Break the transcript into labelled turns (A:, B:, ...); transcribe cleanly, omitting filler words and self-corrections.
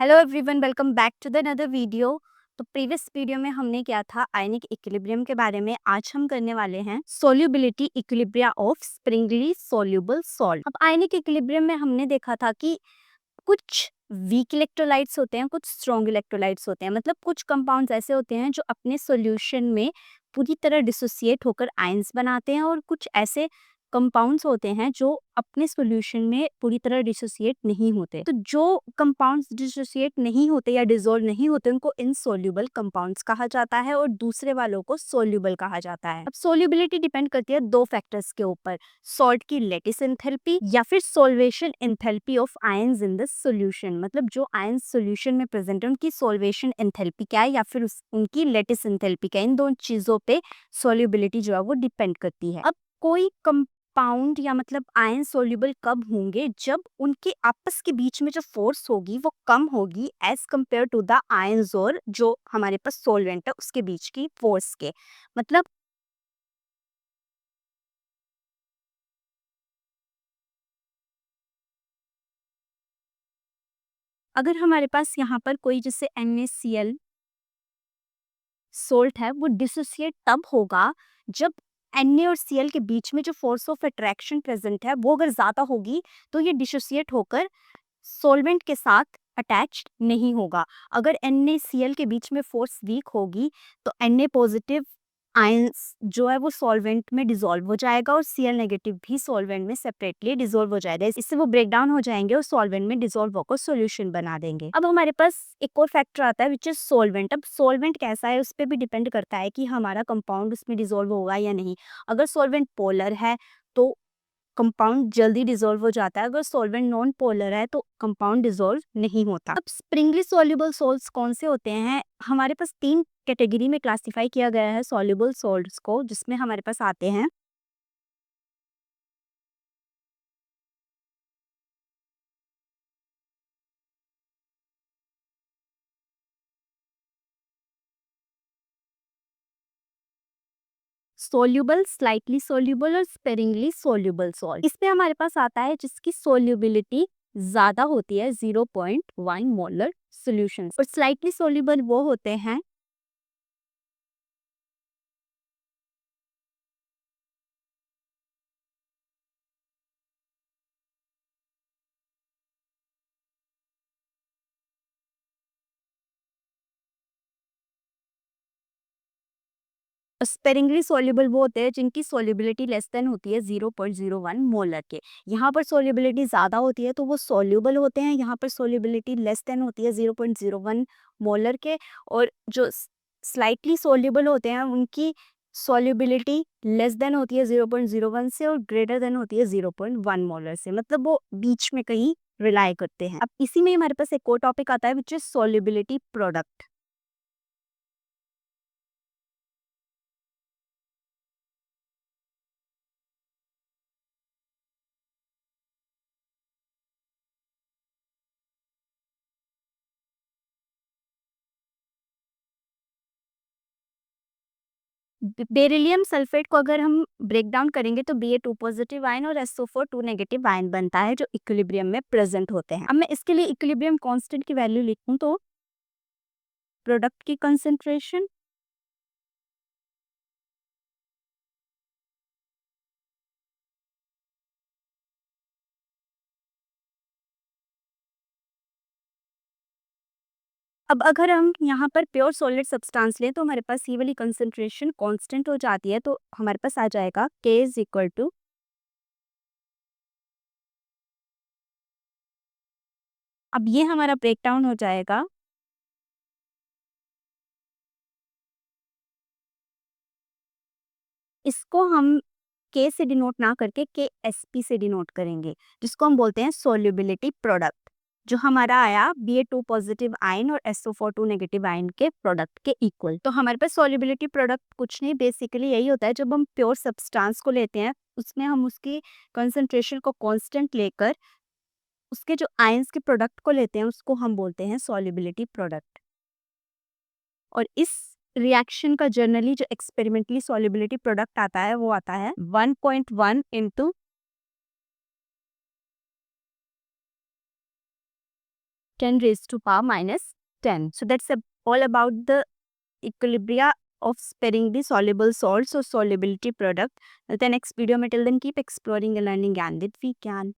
A: Hello everyone, welcome back to the another video. तो previous video में हमने किया था आयनिक इक्विलिब्रियम के बारे में। आज हम करने वाले हैं solubility equilibria of Sprüngli soluble salt. अब आयनिक इक्विलिब्रियम में हमने देखा था कि कुछ वीक इलेक्ट्रोलाइट्स होते हैं, कुछ स्ट्रॉन्ग इलेक्ट्रोलाइट्स होते हैं। मतलब कुछ कंपाउंड्स ऐसे होते हैं जो अपने सॉल्यूशन में पूरी तरह डिसोसिएट होकर आयंस बनाते हैं, और कुछ ऐसे कंपाउंड्स होते हैं जो अपने सॉल्यूशन में पूरी तरह डिसोसिएट नहीं होते। तो जो कंपाउंड्स डिसोसिएट नहीं होते या डिसॉल्व नहीं होते उनको इनसॉल्युबल कंपाउंड्स कहा जाता है, और दूसरे वालों को सोल्यूबल कहा जाता है। अब सोल्यूबिलिटी डिपेंड करती है दो फैक्टर्स के ऊपर, सॉल्ट की लेटिस एंथैल्पी या फिर solvation enthalpy of ions in the solution. मतलब जो आयंस सॉल्यूशन में प्रेजेंट है उनकी सॉल्वेशन एंथैल्पी क्या है या फिर उनकी लेटिस एंथैल्पी क्या है। इन दोनों चीजों पे सॉल्युबिलिटी जो है वो डिपेंड करती है। अब कोई कंपाउंड या मतलब आयन सोल्यूबल कब होंगे, जब उनके आपस के बीच में जो फोर्स होगी वो कम होगी as compare to the ions और जो हमारे पास सोलवेंट है उसके बीच की फोर्स के। मतलब अगर हमारे पास यहाँ पर कोई जैसे NaCl सोल्ट है, वो डिसोसिएट तब होगा जब Na और Cl के बीच में जो फोर्स ऑफ अट्रैक्शन प्रेजेंट है वो अगर ज्यादा होगी तो ये डिसोसिएट होकर सोलवेंट के साथ अटैच्ड नहीं होगा। अगर NaCl के बीच में फोर्स वीक होगी तो Na पॉजिटिव आयंस जो है वो सॉल्वेंट में डिसॉल्व हो जाएगा, और Cl नेगेटिव भी सॉल्वेंट में सेपरेटली डिसॉल्व हो जाएगा। इससे वो ब्रेक डाउन हो जाएंगे और सॉल्वेंट में डिसॉल्व होकर सॉल्यूशन बना देंगे। अब हमारे पास एक और फैक्टर आता है विच इज सॉल्वेंट। अब सॉल्वेंट कैसा है उस पर भी डिपेंड करता है कि हमारा कंपाउंड उसमें डिसॉल्व होगा या नहीं। अगर सॉल्वेंट पोलर है तो कंपाउंड जल्दी डिसॉल्व हो जाता है, अगर सॉल्वेंट नॉन पोलर है तो कंपाउंड डिसॉल्व नहीं होता। अब स्प्रिंगली सॉल्युबल सॉल्ट्स कौन से होते हैं, हमारे पास तीन कैटेगरी में क्लासिफाई किया गया है सॉल्युबल सॉल्ट्स को, जिसमें हमारे पास आते हैं सोल्यूबल, स्लाइटली सोल्यूबल और स्पेरिंगली सोल्यूबल सॉल्ट। इसमें हमारे पास आता है जिसकी सोल्यूबिलिटी ज्यादा होती है 0.1 मोलर सोल्यूशन, और स्लाइटली सोल्यूबल वो होते हैं। स्पेरिंगली सोल्यूबल वो होते हैं जिनकी सोल्यूबिलिटी लेस देन होती है 0.01 मोलर के। यहाँ पर सोल्यूबिलिटी ज़्यादा होती है तो वो सोल्यूबल होते हैं, यहाँ पर सोल्यूबिलिटी लेस देन होती है 0.01 मोलर के। और जो स्लाइटली सोल्यूबल होते हैं उनकी सोल्यूबिलिटी लेस देन होती है 0.01 से, और ग्रेटर देन होती है 0.1 मोलर से। मतलब वो बीच में कहीं रिलाई करते हैं। अब इसी में हमारे पास एक और टॉपिक आता है which is solubility product. Beryllium sulphate को अगर हम ब्रेक डाउन करेंगे तो Ba2 पॉजिटिव आयन और SO4 2 नेगेटिव आयन बनता है जो इक्विलिब्रियम में प्रेजेंट होते हैं। अब मैं इसके लिए इक्विलिब्रियम कांस्टेंट की वैल्यू लिखूं तो प्रोडक्ट की कंसेंट्रेशन, अब अगर हम यहाँ पर प्योर सॉलिड सब्सटेंस लें तो हमारे पास ये वाली कंसेंट्रेशन कांस्टेंट हो जाती है, तो हमारे पास आ जाएगा K इज इक्वल टू, अब ये हमारा ब्रेक डाउन हो जाएगा इसको हम K से डिनोट ना करके KSP से डिनोट करेंगे, जिसको हम बोलते हैं सोल्यूबिलिटी प्रोडक्ट, जो हमारा आया Ba2 पॉजिटिव आयन और SO4 2 नेगेटिव आयन के प्रोडक्ट के इक्वल। तो हमारे पास सोल्यूबिलिटी प्रोडक्ट कुछ नहीं, बेसिकली यही होता है जब हम प्योर सब्सटेंस को लेते हैं उसमें हम उसकी कंसंट्रेशन को कांस्टेंट लेकर उसके जो आयंस के प्रोडक्ट को लेते हैं उसको हम बोलते हैं सोल्यूबिलिटी प्रोडक्ट। और इस रिएक्शन का जनरली जो एक्सपेरिमेंटली सॉल्युबिलिटी प्रोडक्ट आता है वो आता है 1.1 into 10 raised to power minus 10. So that's all about the equilibria of sparingly soluble salts or solubility product. The next video में till then keep exploring and learning and with we can.